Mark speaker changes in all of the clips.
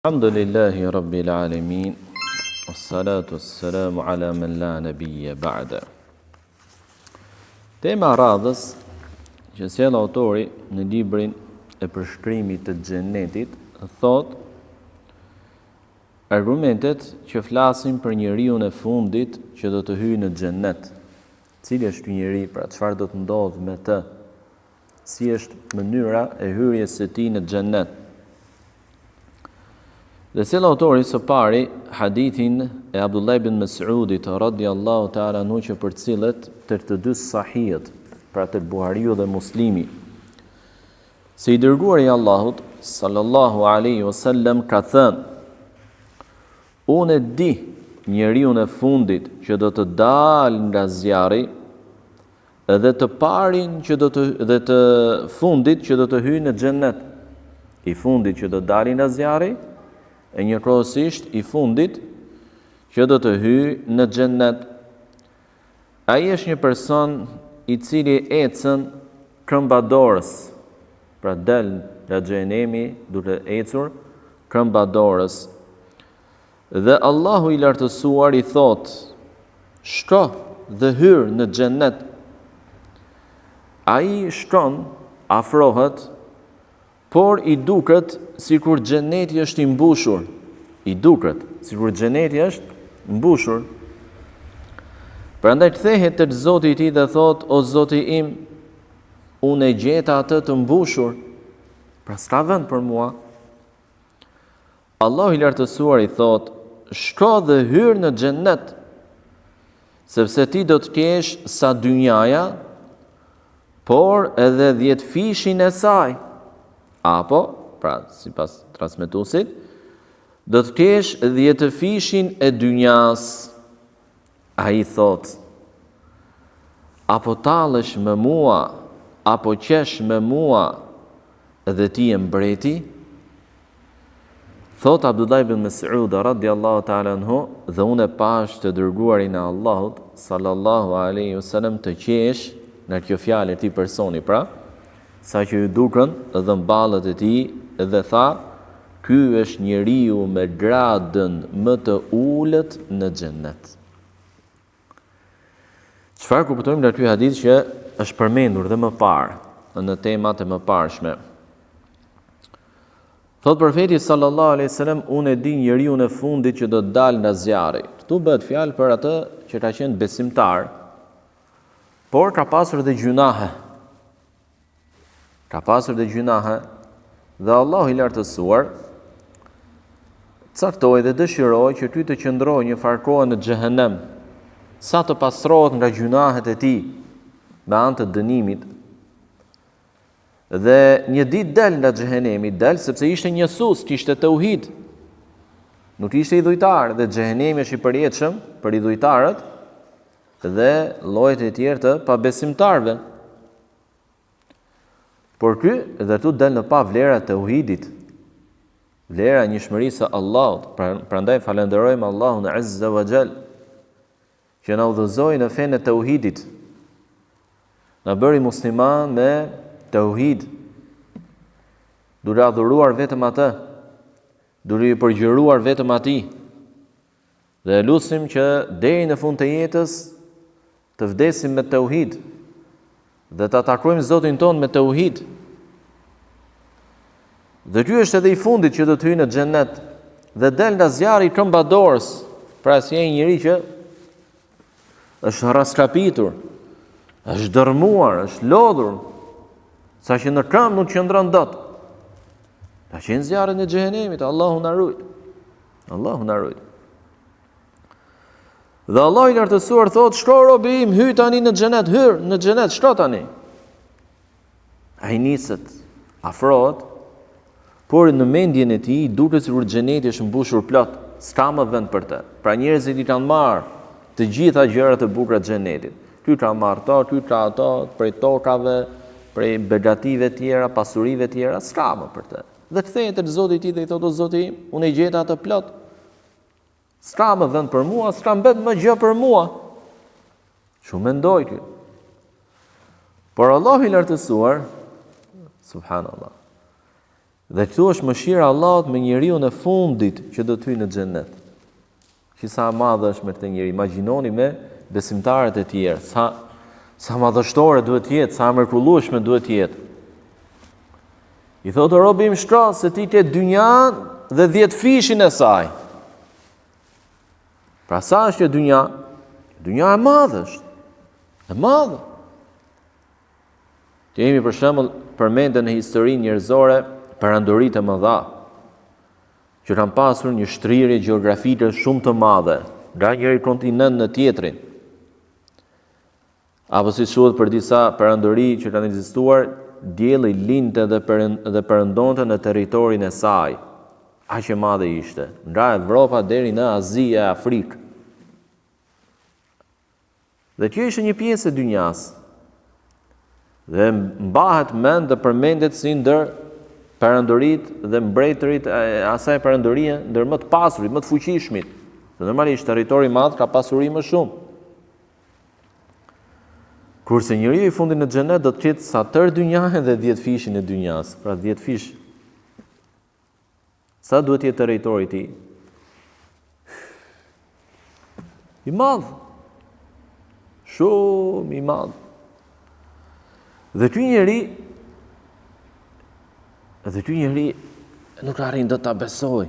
Speaker 1: Alhamdulillahi Rabbil Alamin, wassalatu wassalamu ala man la nabiyya ba'da. Tema radhës që sjell autori në librin e përshkrimit të xhenetit thot argumentet që flasin për njeriun e fundit që do të hyjë në xhenet. Cili është ky njeri, pra çfarë do të ndodhë me të? Si është mënyra e hyrjes së tij në xhenet? Dhe sjell autori së pari hadithin e Abdullah ibn Mas'udit radhiyallahu ta'ala anhu që përcillet të dy sahihet, pra të Buhariu dhe Muslimi. Se i dërguari i Allahut sallallahu alaihi wasallam ka thënë: Unë e di njeriun e fundit që do të dalë nga zjarri, edhe të parin që dhe të fundit që do të hyjë në xhenet. I fundit që do të dalë nga zjarri, e njëkohësisht i fundit që do të hyjë në xhenet. Ai është një person i cili ecën këmbadorës, pra del nga xhenemi duke ecur këmbadorës. Dhe Allahu i lartësuar i thot: shko dhe hyr në xhenet. Ai shkon, afrohet, por i duket sikur xheneti është i mbushur. I duket sikur xheneti është mbushur. Prandaj kthehet tek Zoti i tij dhe thot: O Zoti im, unë e gjeta atë të mbushur, pra s'ka vend për mua. Allahu i lartësuar i thot: shko dhe hyr në xhenet, sepse ti do të kesh sa dynjaja, por edhe 10 fishin e saj. Apo, pra, sipas transmetuesit, do të kesh 10 fishin e dynjas. Ai thot: apo tallesh me mua, apo qesh me mua, dhe ti je mbreti? Thot Abdullah ibn Mas'ud radhiyallahu ta'ala anhu, dhe unë e pash të dërguarin e Allahut sallallahu alaihi wasallam të qesh në kjo fjalë e këtij personi, pra sa që ju dukën dhe mbalët e tij, dhe tha: ky është njeriu me gradën më të ulët në xhenet. Çfarë kuptojmë nga ky hadith që është përmendur dhe më parë në temat e mëparshme? Thot profeti sallallahu alaihi wasallam: unë e di njeriu në fundit që do të dalë nga zjarri. Ktu bëhet fjalë për atë që ka qenë besimtar, por ka pasur dhe gjunahe. Dhe Allahu i lartësuar caktoi dhe dëshiroi që ty të qëndrojë një farkohë në xhehenem, sa të pastrohet nga gjunahet e tij me anë të dënimit. Dhe një ditë del nga xhehenemi, sepse ishte njësues, kishte tauhid. Nuk ishte i dhujtar, dhe xhehenemi është i përjetshëm për i dhujtarët dhe llojet e tjerë të pabesimtarëve. Por ky edhe tu del në pa vlera të tauhidit, vlera njëshmërisë së Allahut. Prandaj falenderojmë Allahun Azza wa Jall që na udhëzoi në fenë e tauhidit, na bëri musliman me tauhid, duke adhuruar vetëm atë, duke i përgjëruar vetëm atij. Dhe lutim që deri në fund të jetës të vdesim me tauhid dhe ta takojmë Zotin ton me tauhid. Dhe ky është edhe i fundit që do të hyjë në xhenet dhe del nga zjarri i këmbadorës, pra si ai njeri që është raskapitur, është dërmuar, është lodhur, saqë në këmbë nuk qëndron dot. Ka qenë zjarri i xhehenemit, Allahu na ruaj. Allahu na ruaj. Dhe Allah i lartësuar thot: shko robi im, hyj tani në xhenet, hyr në xhenet, shko tani. Ai niset, afrohet, por në mendjen e tij duket sikur xheneti është mbushur plot, s'ka më vend për të. Pra njerëzit i kanë marrë të gjitha gjërat e bukura të xhenetit. Ky ka marrë to, ky ka ato, prej tokave, prej begative të tjera, pasurive të tjera, s'ka më për të. Dhe kthehet te Zoti i tij dhe i thotë: o Zoti im, unë e gjeta atë plot. S'ka më vend për mua, s'ka mbet më gjë për mua. Çu mendoj ky. Por Allahu i lartësuar, subhanallah, Dhe këtu është mëshira e Allahut me njeriu në fundit që do të hyjë në xhenet. Që sa e madhe është me këtë njeri. Imagjinoni me besimtarët e tjerë, sa madhështore duhet të jetë, sa mrekullueshme duhet të jetë. I thotë robi im shtro se ti ke dynjan dhe 10 fishin e saj. Pra sa është dynja? Dynja e madhe është. E madhe. Kemi për shembull përmendën në historinë njerëzore perandoritë e mëdha që kanë pasur një shtrirje gjeografike shumë të madhe nga njëri kontinent në tjetrin. Apo si thuhet për disa perandori që kanë ekzistuar, dielli linte dhe perëndonte në territorin e saj. Aq e madhe ishte, nga Evropa deri në Azi e Afrikë. Dhe kjo ishte një pjesë e dynjas. Dhe mbahet mend dhe përmendet si ndër perandoritë dhe mbretërit e asaj perandorie, ndër më të pasurit, më të fuqishmit. Dhe normalisht territori i madh ka pasuri më shumë. Kurse njeriu i fundit në xhenet do të ketë sa tërë dynjaja dhe 10 fishin e dynjas, pra 10 fish. Sa duhet jetë territori i tij? I madh. Shumë i madh. Dhe ky njeri nuk arrin do ta besoj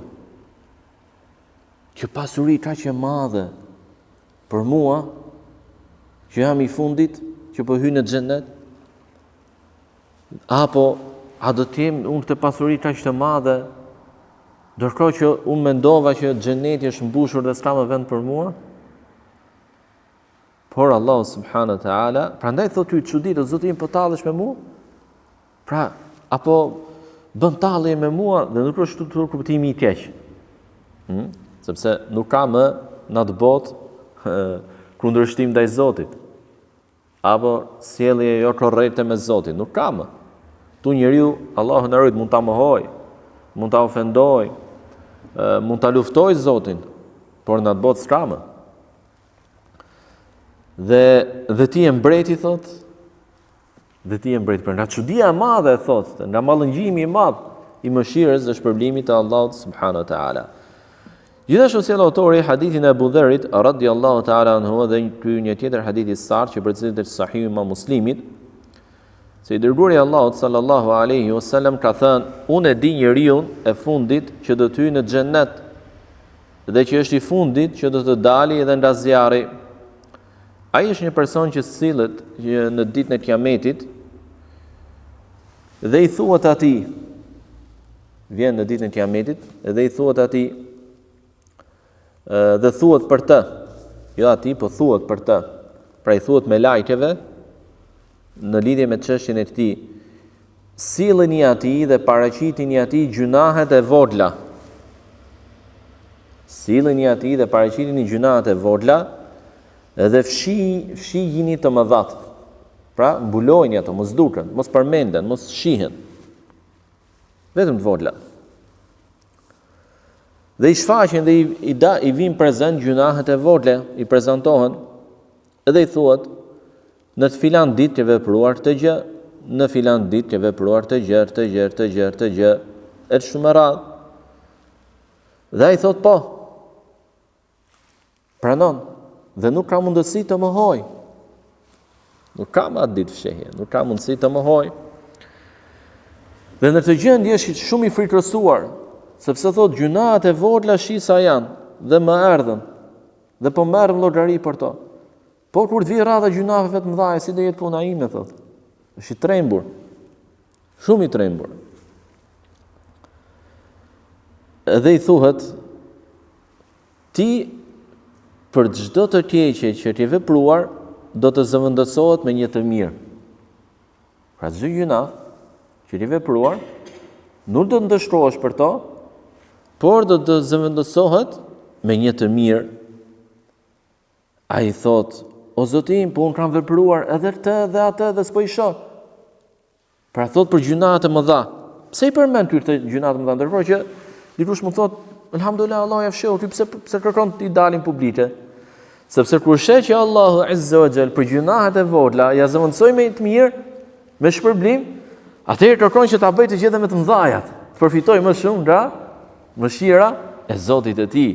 Speaker 1: që pasuri kaq e madhe për mua, që jam i fundit, që po hyj në xhenet, apo a do të jem unë këtë pasuri kaq të madhe, ndërkohë që unë mendova që xheneti është mbushur dhe s'ka më vend për mua? Por Allah subhanahu wa taala, prandaj thotë ty çuditë, Zoti im po tallesh me mua? Pra, apo bën tallje me mua dhe nuk është të kuptimi i keq. Sepse nuk ka më në atë botë kundërshtim ndaj Zotit. Apo sjellje jo korrekte me Zotin, nuk ka më. Tu njeriu, Allahu na ruaj, mund ta mohoj, mund ta ofendoj, mund ta luftoj Zotin, por në atë botë s'ka më. Dhe ti e mbreti, thot, dhe ti e mbreti, për nga çudia e madhe, thot, nga mallëngjimi i madh i mëshirës dhe shpërblimit të Allahut subhanahu wa taala. Gjithashtu sjell autori hadithin e Abu Dharrit radhiyallahu taala anhu dhe një tjetër hadith i saktë që përcjellet te Sahihu Imam Muslimit, se i dërguari i Allahut sallallahu alaihi wasallam ka thënë: unë e di njeriu e fundit që do të hyjë në xhennet dhe që është i fundit që do të dalë edhe nga zjarri. Ai është një person që sillet në ditën e Kiametit dhe i thuhet atij, vjen në ditën e Kiametit dhe i thuhet atij, dhe thuhet për të, jo atij, po thuhet për të. Pra i thuhet me lajkeve në lidhje me çështjen e këtij: silleni atij dhe paraqitini atij gjunahet e vogla. Silleni atij dhe paraqitini gjunahet e vogla dhe fshijini të mëdhat. Pra mbulojini ato, mos duken, mos përmenden, mos shihen. Vetëm të vogla. Dhe i shfaqen dhe i vin prezant gjunahet e vogla, i prezantohen edhe i thuhet: në të filan ditë ke vepruar këtë gjë, në filan ditë ke vepruar këtë gjë, e shumë e radhë. Dhe ai thot po. Pranon, dhe nuk ka mundësi të mohoj. Nuk ka më atë ditë fshehje, nuk ka mundësi të mohoj. Dhe në të gjendje është shumë i frikësuar, sepse thot gjunahet e vogla shisa janë dhe më erdhën, dhe po merrem llogari për to. Por kur të vi radha gjunafeve të mëdha, si do jetë puna ime, thot. Është i trembur. Shumë i trembur. Edhe i thuhet: ti për çdo të keqe që ke vepruar, do të zëvendësohet me një të mirë. Pra çdo gjunaf që ke vepruar, nuk do të ndëshkohesh për to, por do të zëvendësohet me një të mirë. Ai thot: o Zoti im, po unë kam vepruar edhe këtë dhe atë dhe s'po i shoh. Pra thot për gjunahet e mëdha. Pse i përmend këtë gjunahet e mëdha, ndërkohë që dikush mund thot: elhamdulillah, Allah ja fsheu, ti pse kërkon ti dalin publike? Sepse kur sheh që Allahu azza wa jall për gjunahet e vogla ja zëvendësoi me të mirë, me shpërblim, atëherë kërkon që ta bëj të gjitha me të mëdhajat. të përfitoj më shumë nga mëshira e Zotit e tij.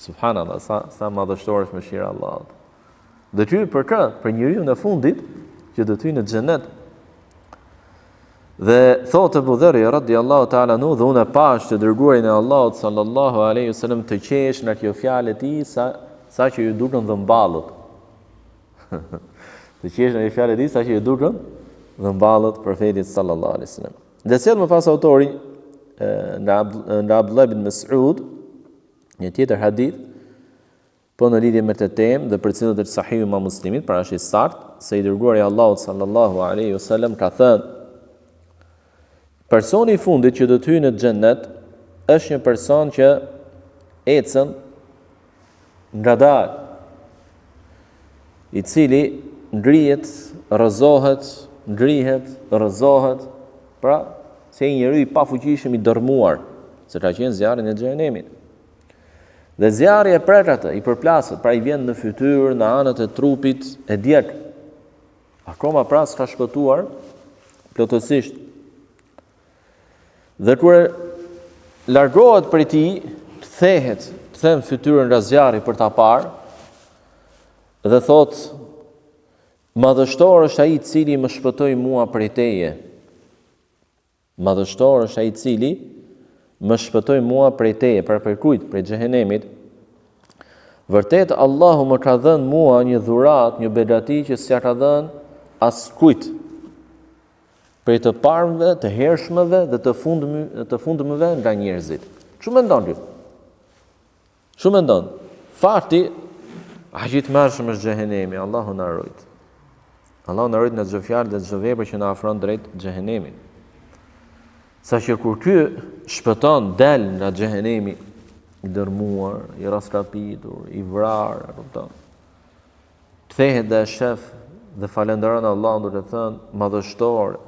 Speaker 1: Subhanallah, sa madhështore është mëshira e Allahut. Detyrë për kë? Për njeriu në fundit që do të hyjë në xhenet. Dhe thotë Abu Dharri radhiyallahu ta'ala anhu, dhe unë pash të dërguarin e Allahut sallallahu alaihi wasallam të qesh në kjo fjalë e tij sa që ju dukën dhëmballët. Të qesh në fjalë e tij sa që ju dukën dhëmballët profetit sallallahu alaihi wasallam. Dhe sjell më pas autori nga Abdullah ibn Mas'ud një tjetër hadith, po në lidhje me këtë temë dhe për cilët është Sahihu Imam Muslimit, pra është i saktë se i dërguari i Allahut sallallahu alaihi wasallam ka thënë: personi i fundit që do të hyjë në xhennet është një person që ecën ngadalë, i cili ngrihet, rrëzohet, pra se një njeri i pafuqishëm i dërmuar, se ka qenë zjarri në xhenemit. Dhe zjarri e prek atë, i përplasët, pra i vjen në fytyrë, në anët e trupit, e djeg. Akoma pra s'ka shpëtuar plotësisht. Dhe kur largohet prej tij, kthehet, kthen fytyrën nga zjarri për ta parë, dhe thot: madhështor është ai i cili më shpëtoi mua prej teje. Madhështor është ai i cili më shpëtoi mua prej teje, për kujt? Prej xhehenemit. Vërtet Allahu më ka dhënë mua një dhuratë, një begati që s'ja ka dhënë askujt. Prej të parëve, të hershmeve dhe të fundmëve nga njerëzit. Çu mendon ti? Çu mendon? Fakti aq i tmerrshëm është xhehenemi, Allahu na ruaj. Allahu na ruaj nga çdo fjalë dhe çdo vepër që na afron drejt xhehenemit. Saqë kur ky shpëton, del nga xhehenemi, i dërmuar, i rastrapitur, i vrarë, kupton. Kthehet dhe shef dhe falenderon Allahun duke thënë: madhështor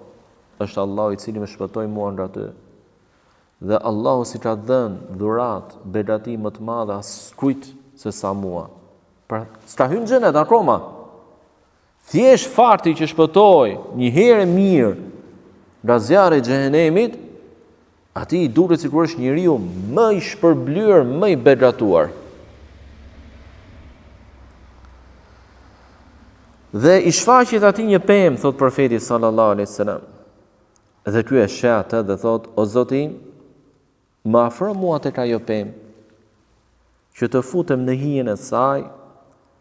Speaker 1: është Allahu i cili më shpëtoi mua nga ty. Dhe Allahu si ka dhënë dhurat, begati më të madhe askujt se sa mua. Pra, s'ka hyrë në xhenet akoma. Thjesht fakti që shpëtoi një herë mirë nga zjarri i xhehenemit, ati i duket sikur është njeriu më i shpërblyer, më i begatuar. Dhe i shfaqet atij një pemë, thot profeti sallallahu alaihi wasallam. Dhe ky e sheh atë dhe thot: o Zoti im, më afro mua tek ajo pemë, që të futem në hijen e saj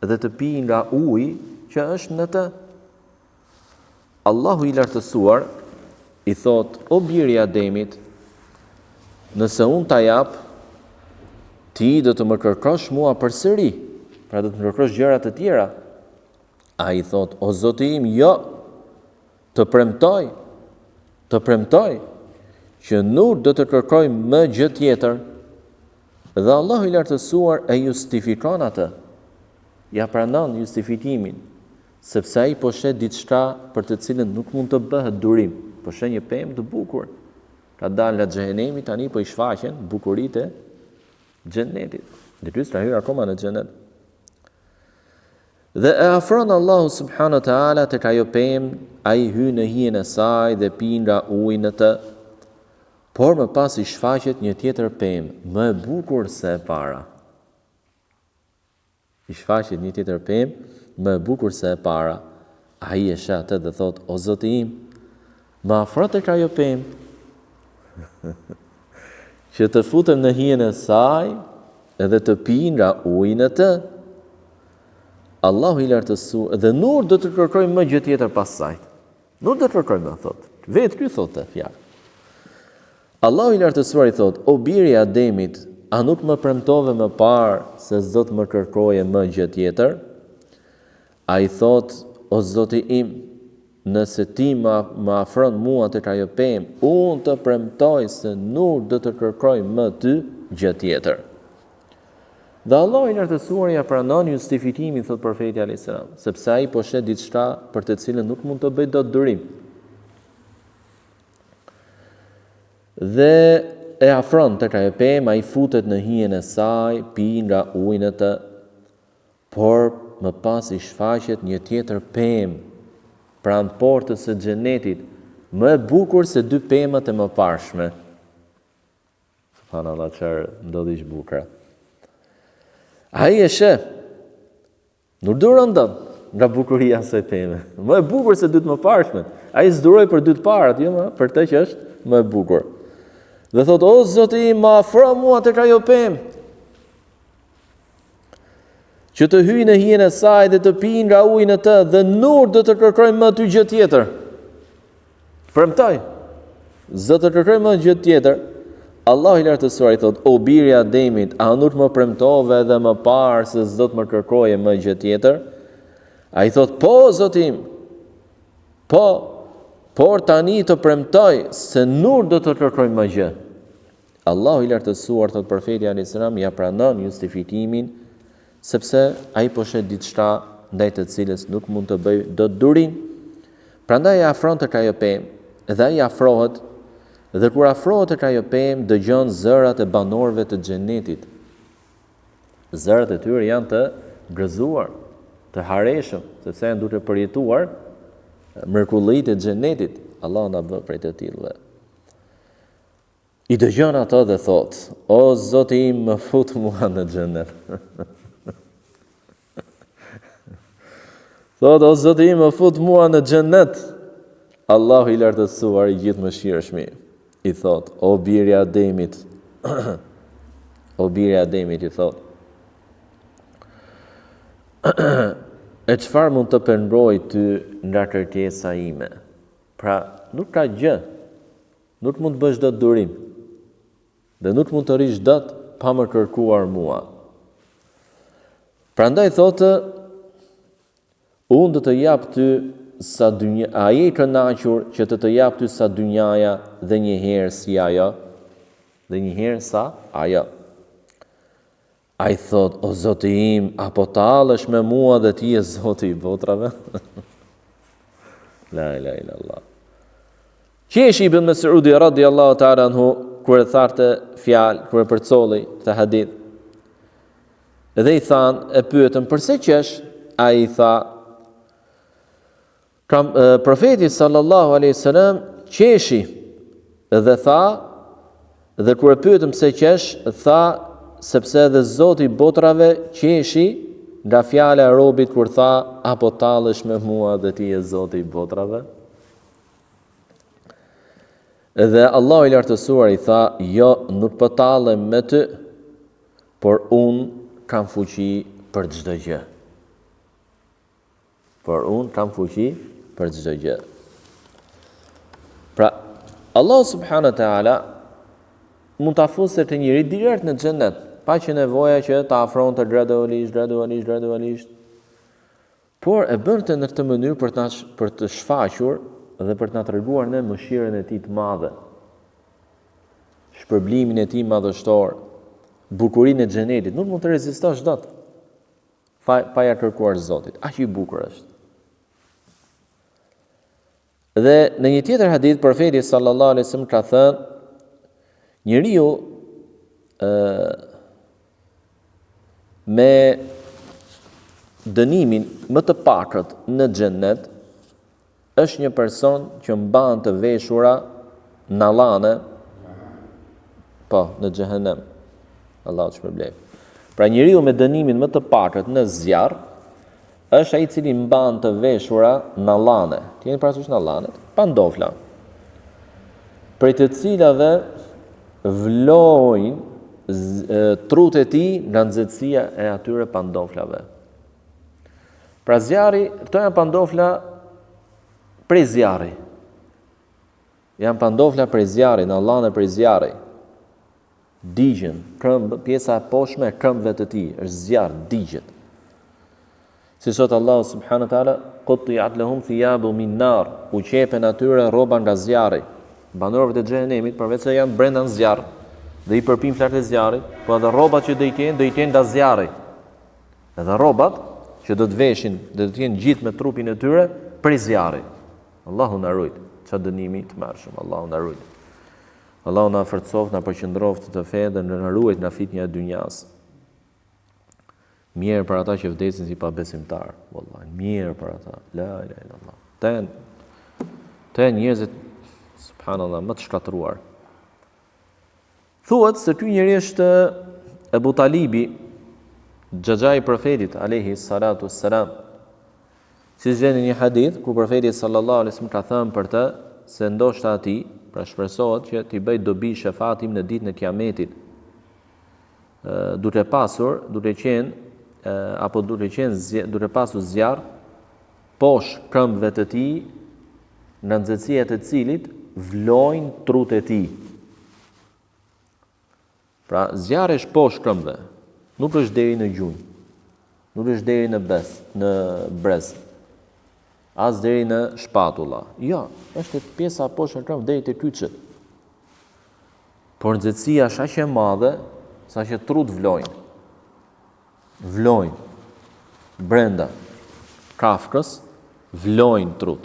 Speaker 1: dhe të pi nga uji që është në të. Allahu i lartësuar i thot: o biri i Ademit, nëse unë ta jap, ti do të më kërkosh mua përsëri, pra do të më kërkosh gjëra të tjera. Ai thot: o Zoti im, jo, të premtoj që nuk do të kërkoj më gjë tjetër. Dhe Allahu i lartësuar e justifikon atë, ja pranon justifikimin, sepse ai po shet diçka për të cilën nuk mund të bëhet durim, po shet një pemë të bukur. Ka dalë nga xhehenemi, tani po i shfaqen bukuritë e xhenetit. Dhe ky s'ka hyrë akoma në xhenet. Dhe e afron Allahu subhanahu wa taala tek ajo pemë, ai hyn në hijen e saj dhe pi nga uji në të. Por më pas i shfaqet një tjetër pemë, më e bukur se e para. I shfaqet një tjetër pemë, më e bukur se e para. Ai e sheh atë dhe thot: o Zoti im, më afro tek ajo pemë, që të futem në hijen e saj edhe të pi nga uji në të. Allahu i lartësuar, dhe nuk do të kërkoj më gjë tjetër pas saj. Nuk do të kërkoj më, thot. Vetë ky thotë fjalë. Allahu i lartësuar i thot: o biri i Ademit, a nuk më premtove më parë se s'do të më kërkoje më gjë tjetër? Ai thot: o Zoti im, nëse ti më afron mua tek ajo pemë, unë të premtoj se nuk do të kërkoj më ty gjë tjetër. Dhe Allahu i lartësuar ja pranon justifikimin, thot profeti alayhis salam, sepse ai po shet diçka për të cilën nuk mund të bëj dot durim. Dhe e afron tek ajo pemë, ai futet në hijen e saj, pi nga uji në të, por më pas i shfaqet një tjetër pemë pranë portës së xhenetit, më e bukur se dy pemët e mëparshme. Subhanallah, çfarë ndodhi ish bukur. Ai e sheh. Nuk duron dot nga bukuria e asaj peme. Më e bukur se dy të mëparshmet. Ai s'duroi për dy të parat, jo më për të që është më e bukur. Dhe thot, o Zoti im, ma afro mua tek ajo pemë, që të hyjë në hijen e saj dhe të pijë nga uji në të, dhe nuk do të kërkoj më ty gjë tjetër. Premtoj, Zot të kërkoj më gjë tjetër. Allahu i lartësuar i thot, o biri i Ademit, a nuk më premtove edhe më parë se s'do të më kërkoje më gjë tjetër? Ai thot, po Zoti im, po, por tani të premtoj se nuk do të kërkoj më gjë. Allahu i lartësuar, thot profeti alayhis salam, ja pranon justifikimin, sepse ai po shet diçka ndaj të cilës nuk mund të bëj dot durim. Prandaj ia afron tek ajo pemë dhe ai afrohet, dhe kur afrohet tek ajo pemë dëgjon zërat e banorëve të xhenetit. Zërat e tyre janë të gëzuar, të hareshëm, sepse janë duke përjetuar mrekullitë e xhenetit. Allah na bë prej të tillëve. I dëgjon ato dhe thot, o Zoti im, më fut mua në xhenet. Thot, o Zoti im, më fut mua në xhenet. Allahu i lartësuar, i gjithë mëshirshmi, i thot, o biri i Ademit, o biri i Ademit, i thot, e çfarë mund të pengroj ty nga kërkesa ime? Pra, nuk ka gjë, nuk mund të bësh dot durim, dhe nuk mund të rish dot pa më kërkuar mua. Prandaj thotë, unë do të jap ty sa dynja, a je i kënaqur që të jap ty sa dynjaja dhe një herë si ajo, dhe një herë sa ajo. Ai thot, o Zoti im, apo tallesh me mua dhe ti je Zoti i botrave? La ilaha illallah. Qeshi ibn Mes'udi radiallahu ta'ala anhu, kur e tharte fjalë, kur e përcolli këtë hadith, dhe i than, e pyetën, përse qesh? Ai i tha, profeti sallallahu alaihi wasallam qeshi, dhe tha, dhe kur e pyetëm pse qesh, tha, sepse edhe Zoti i botrave qeshi nga fjala e robit kur tha, apo tallesh me mua dhe ti je Zoti i botrave? Dhe Allahu i lartësuar i tha, jo, nuk po tallem me ty, por unë kam fuqi për çdo gjë. Por unë kam fuqi për çdo gjë. Pra, Allah subhanahu wa taala mund ta fusë të njëri direkt në xhenet, pa që nevoja që ta afronte gradualisht. Por e bënte në këtë mënyrë për të shfaqur dhe për të na treguar ne mëshirën e tij të madhe, shpërblimin e tij madhështor, bukurinë e xhenetit. Nuk mund të rezistosh dot pa ja kërkuar Zotit. Aq i bukur është. Dhe në një tjetër hadith profeti sallallahu alaihi wasallam ka thënë, njeriu me dënimin më të pakët në xhenet është një person që mban të veshura në allane, po, në xhehenem. Allahu shpërblej. Pra njeriu me dënimin më të pakët në zjarr është ai i cili mban të veshura në allane. Ti jeni parasysh në allanet? Pantofla. Prej të cilave vlojnë trut e tij nga nxehtësia e atyre pantoflave. Pra zjarri, këto janë pantofla prej zjarri. Janë pantofla prej zjarri, në allane prej zjarri. Digjen, këmbë, pjesa e poshtme e këmbëve të tij është zjarr, digjet. Si sot Allahu subhanahu wa taala, qutti'at lahum thiyabu min nar, u qepen atyre rroba nga zjarri. Banorëve të xhenemit, përveç se janë brenda në zjarr dhe i përpin flatë e zjarrit, po edhe rrobat që do i kenë nga zjarri. Edhe rrobat që do të veshin, do të jenë gjithë me trupin e tyre prej zjarrit. Allahu na ruaj, çfarë dënimi të mërshëm, Allahu na ruaj. Allahu na forcoft, na përqendroft të fe dhe na ruaj nga fitnia e dynjas. Mirë për ata që vdesin si pabesimtar, vallahi, mirë për ata. La ilaha illallah. Të njerëzit subhanallahu më të shkatruar. Thuhet se ky njeri është Ebu Talibi, xhaxhai i profetit alayhi salatu wassalam. Si vjen në një hadith ku profeti sallallahu alaihi wasallam ka thënë për të se ndoshta ati, pra shpresohet që t'i bëj dobi shefatim në ditën e Kiametit, duke pasur zjarr poshtë këmbëve të tij, në nxehtësia të cilit vlojnë trut e tij. Pra zjarri është poshtë këmbëve, nuk është deri në gjunjë, nuk është deri në brez, as deri në shpatulla. Jo, është pjesa poshtë këmbëve deri te kyçet. Por nxehtësia është aq e madhe sa që trut vlojnë brenda kafkës, vlojnë trut.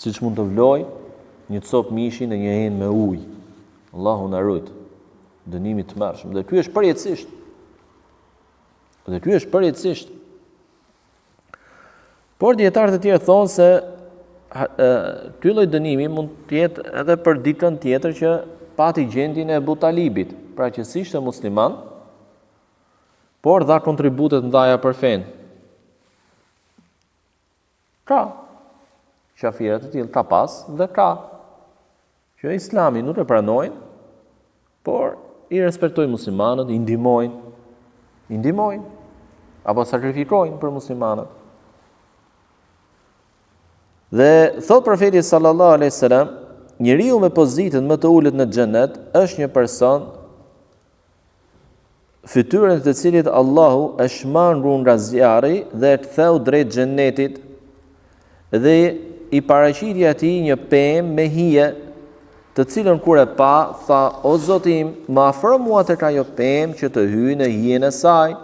Speaker 1: Siç mund të vlojë një copë mishi në një enë me ujë. Allahu na ruaj. Dënimi të mërshëm. Dhe ky është përjetësisht. Por dietarët e tjerë thonë se ky lloj dënimi mund të jetë edhe për dikën tjetër që pati gjendjen e Ebu Talibit, pra që si ishte musliman, por dha kontributet mëdha për fenë. Ka qafirat e tillë, ka pas dhe ka që Islami nuk e pranojnë, por i respektojnë muslimanët, i ndihmojnë apo sakrifikojnë për muslimanët. Dhe thot profeti sallallahu alaihi wasallam, njeriu me pozitën më të ulët në xhenet është një person fytyrën të cilit Allahu e shman nga zjarri dhe e ktheu drejt xhenetit, dhe i paraqiti atij një pemë me hije, të cilën kur e pa, tha: "O Zoti im, më afro mua tek ajo pemë që të hyj në hijen e saj."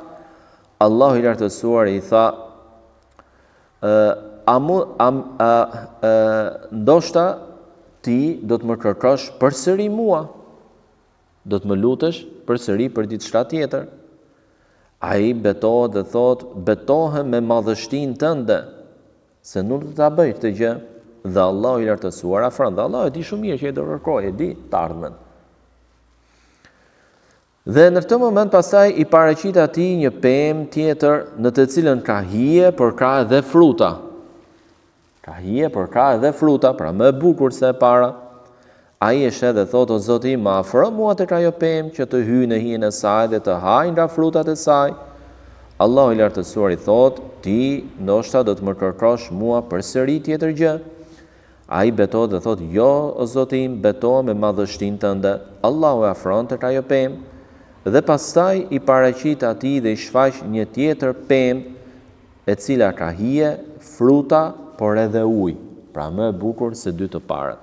Speaker 1: Allahu i lartësuar i tha: "Ndoshta ti do të më kërkosh përsëri mua, do të më lutesh përsëri për diçka tjetër." Ai betohet dhe thot: "Betohem me madhështinë tënde se nuk do ta bëj këtë gjë." Dhe Allahu i lartësuar afron, dhe Allahu e di shumë mirë që e do kërkoj, e di të ardhmen. Dhe në këtë moment pastaj i paraqit atij një pemë tjetër në të cilën ka hije, por ka edhe fruta. Pra më e bukur se e para. Ai e sheh dhe thot: "O Zoti, më afro mua tek ajo pemë që të hyj në hijen e saj dhe të haj nga frutat e saj." Allahu i lartësuar i thot: "Ti ndoshta do të më kërkosh mua përsëri tjetër gjë." Ai betohet dhe thot: "Jo, o Zoti im, betohem me madhështinë tënde." Allahu e afron tek ajo pemë dhe pastaj i paraqit atij dhe i shfaq një tjetër pemë e cila ka hije, fruta, por edhe ujë, pra më e bukur se dy të parat.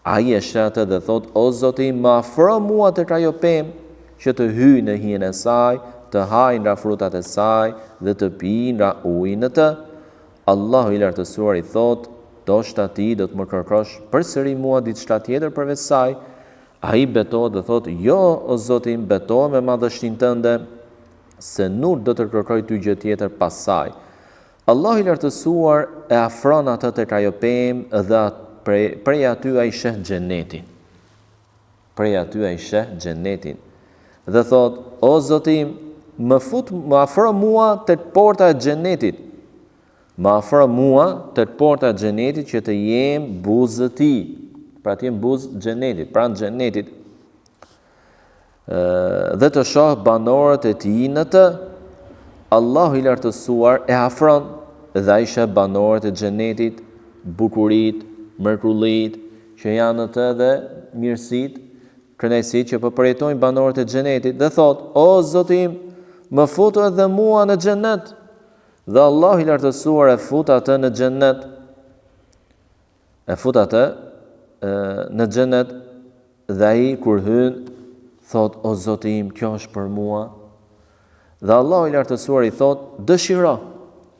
Speaker 1: Ai e sheh dhe thot: "O Zoti im, më afro mua tek ajo pemë që të hyj në hijen e saj, të haj nga frutat e saj dhe të pi nga uji në të." Allahu i lartësuar i thot: "Ndoshta ti do të më kërkosh përsëri mua diçka tjetër përveç saj." Ai betohet dhe thot: "Jo, o Zoti im, betohem me madhështinë tënde se nuk do të kërkoj ty gjë tjetër pas saj." Allahu i lartësuar e afron atë tek ajo pemë dhe prej aty ai sheh xhenetin. Dhe thot: "O Zoti im, më afro mua tek porta e xhenetit. Më afro mua tek porta e xhenetit që të jem buzë e tij." Pra të jem buzë xhenetit, pranë xhenetit. Dhe të shoh banorët e tij në të. Allahu i lartësuar e afron dhe ai sheh banorët e xhenetit, bukuritë, mrekullitë që janë në të dhe mirësitë, kënaqësitë që po përjetojnë banorët e xhenetit, dhe thot: "O Zoti im, më futu edhe mua në xhenet." Dhe Allahu i lartësuar e fut atë në xhenet. Dhe ai kur hyn thot: "O Zoti im, kjo është për mua." Dhe Allahu i lartësuar i thot: "Dëshiro."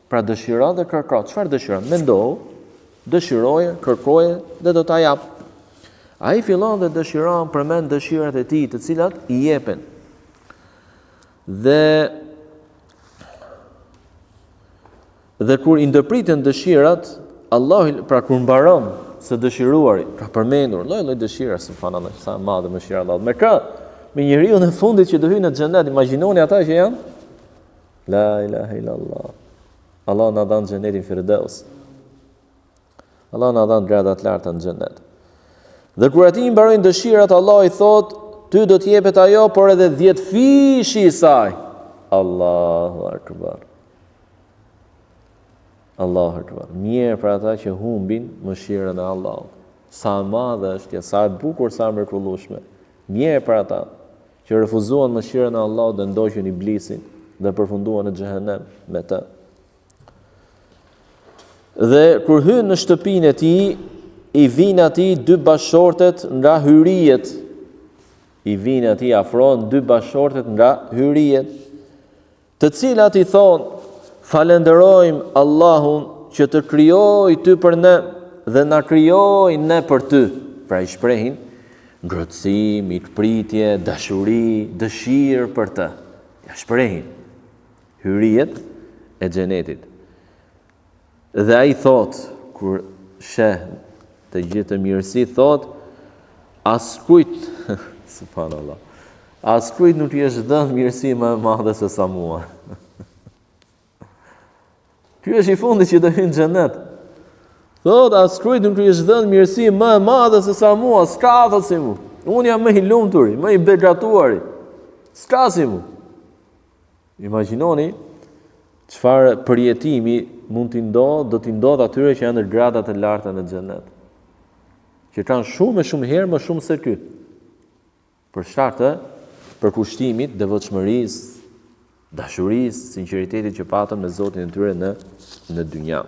Speaker 1: Pra dëshiro dhe kërko. Çfarë dëshiron? Mendohu, dëshiroje, kërkoje dhe do ta jap. Ai fillon dhe dëshiron, përmend dëshirat e tij, të cilat i jepen. Dhe kur i ndërpritën dëshirat, Allahu, pra kur mbaron së dëshiruari, ka përmendur lloj-lloj dëshira, subhanallahu, sa e madhe mëshira e Allahut. Me kë me njeriu në fundit që do hyjë në xhenet. Imagjinoni ata që janë la ilaha illallah. Allah na dhan xhenetin Firdaus. Allah na dhan gradat larta në xhenet. Dhe kur ati i mbarojnë dëshirat, Allah i thot, ty do t'jepet ajo, por edhe 10 fishi i saj. Allahu akbar. Allahu akbar. Mirë për ata që humbin mëshirën e Allahut. Sa madhe është, sa e bukur, sa mrekullueshme. Mirë për ata që refuzuan mëshirën e Allahut dhe ndoqën iblisin dhe përfunduan në xhehenem me të. Dhe kur hyn në shtëpinë e tij, i vinë ati 2 bashortet nga hyrijet. I vinë ati afron 2 bashortet nga hyrijet, të cilat i thonë, falenderojmë Allahun që të krijoi ty për ne dhe na krijoi ne për ty. Pra i shprehin ngrohtësi, mikpritje, dashuri, dëshirë për të. Ja shprehin hyrijet e xhenetit. Dhe ai thot, kur sheh të gjithë të mirësi, thot, askujt, subhanallah, askujt nuk i është dhënë mirësi më e madhe se sa mua. Ky është i fundit që do hyjë në xhenet. Thot, askujt nuk i është dhënë mirësi më e madhe se sa mua, s'ka thot si mu. Unë jam më i lumturi, më i begatuari. S'ka si mu. Imagjinoni çfarë përjetimi mund t'i ndodh, do t'i ndodh atyre që janë në gradat e larta në xhenet. Që kanë shumë herë më shumë se ky. Për shkak të përkushtimit, devotshmërisë, dashurisë, sinqeritetit që patën me Zotin e tyre në dynja.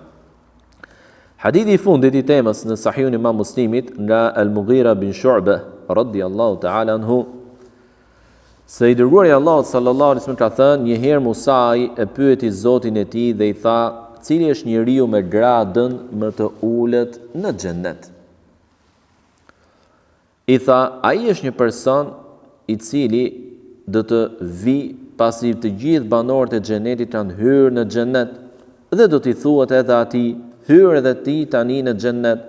Speaker 1: Hadithi i fundit i temës në Sahihun Imam Muslimit nga Al-Mughira bin Shu'ba radhiyallahu ta'ala anhu, se i dërguari i Allahut sallallahu alaihi wasallam ka thënë, një herë Musai e pyeti Zotin e tij dhe i tha, cili është njeriu me gradën më të ulët në xhenet? I tha, ai është një person i cili do të vi pasi të gjithë banorët e xhenetit kanë hyrë në xhenet, dhe do t'i thuhet edhe atij, hyr edhe ti tani në xhenet.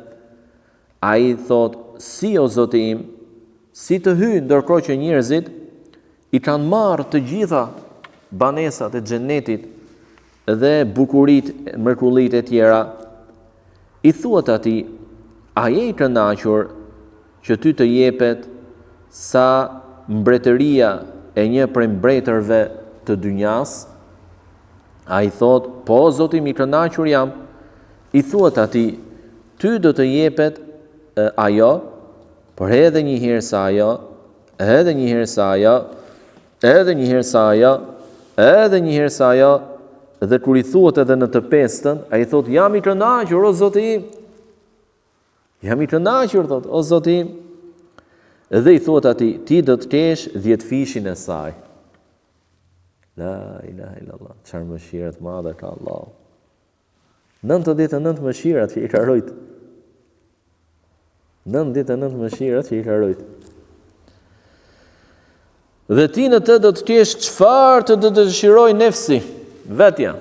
Speaker 1: Ai thot, si o Zoti im, si të hyj ndërkohë që njerëzit i kanë marrë të gjitha banesat e xhenetit dhe bukuritë, mrekullitë e tjera. I thuhet atij, a je i kënaqur që ty të jepet sa mbretëria e një prej mbretërve të dynjas? Ai thot, po Zoti im, i kënaqur jam. I thuhet atij, ty do të jepet ajo, por edhe një herë sa ajo, edhe një herë sa ajo, edhe një herë sa ajo, edhe një herë sa ajo, dhe kur i thuhet edhe në të pestën, ai thot, jam i kënaqur o Zoti im. Jam i kënaqur, thot, o Zoti im. Dhe i thuhet atij, ti do të kesh 10 fishin e saj. La ilaha illallah, çfarë mëshire të madhe ka Allahu. 99 mëshirat që i ka rujt. 99 mëshirat që i ka rujt. Dhe ti në të do të kesh çfarë të dëshiroj nefsi, vetja.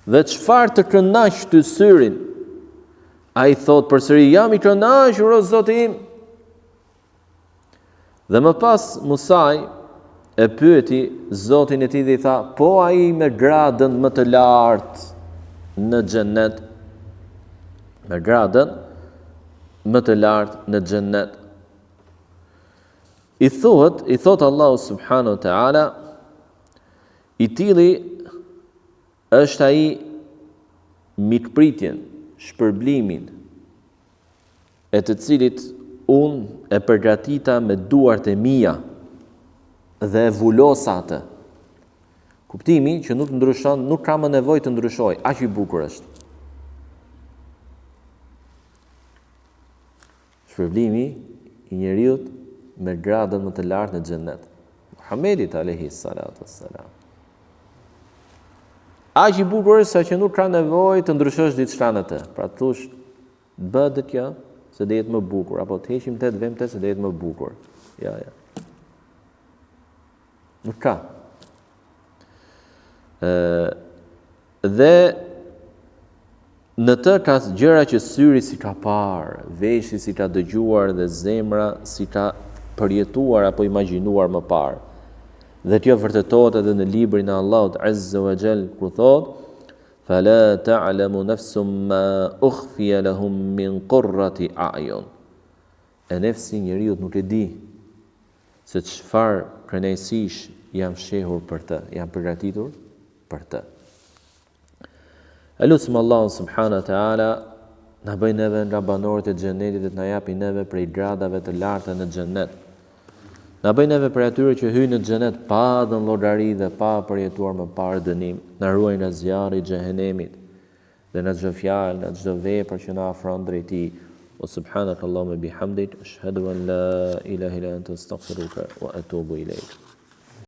Speaker 1: Dhe çfarë të kënaq ty syrin. Ai thot përsëri, jam i kënaqur o Zoti im. Dhe më pas Musai e pyeti Zotin e tij dhe i tha, po ai me gradën më të lartë në xhenet, me gradën më të lartë në xhenet. I thot Allahu subhanahu wa ta'ala, i tili është ai mikpritjen, shpërblimin, e të cilit unë e përgatita me duart e mia dhe e vulosa atë. Kuptimi që nuk ndryshon, nuk ka më nevojë të ndryshoj, aq i bukur është. Shpërblimi i njeriut me gradën më të lartë në xhenet. Muhamedit alayhi salatu wassalam. Aq i bukur është sa që nuk ka nevojë të ndryshosh diçka në të. Pra thosh, bëhet kjo se do jetë më bukur, apo të heqim të vëmë të se do jetë më bukur. Ja. Nuk ka. Dhe në të ka gjëra që syri si ka parë, veshi si ka dëgjuar dhe zemra si ka përjetuar apo imagjinuar më parë. Dhe kjo vërtetohet edhe në librin e Allahut Azza wa Jall kur thotë: "Fala ta'lamu nafsum ma ukhfiya lahum min qurrati a'yun." E nefsi njeriu nuk e di se çfarë kënaqësish janë fshehur për të, janë përgatitur për të. Elusim Allahun subhanahu wa taala na bëjë neve nga banorët e xhenetit dhe na japi neve prej gradave të larta në xhenet. Na bëjë neve për atyre që hyjnë në xhenet pa dhënë llogari dhe pa përjetuar më parë dënim. Na ruaj nga zjarri i xhehenemit dhe nga çdo fjalë, nga çdo vepër që na afron drejt tij. Wa subhanakallahumma bihamdik ashhadu an la ilaha illa anta astaghfiruka wa atubu ilaik.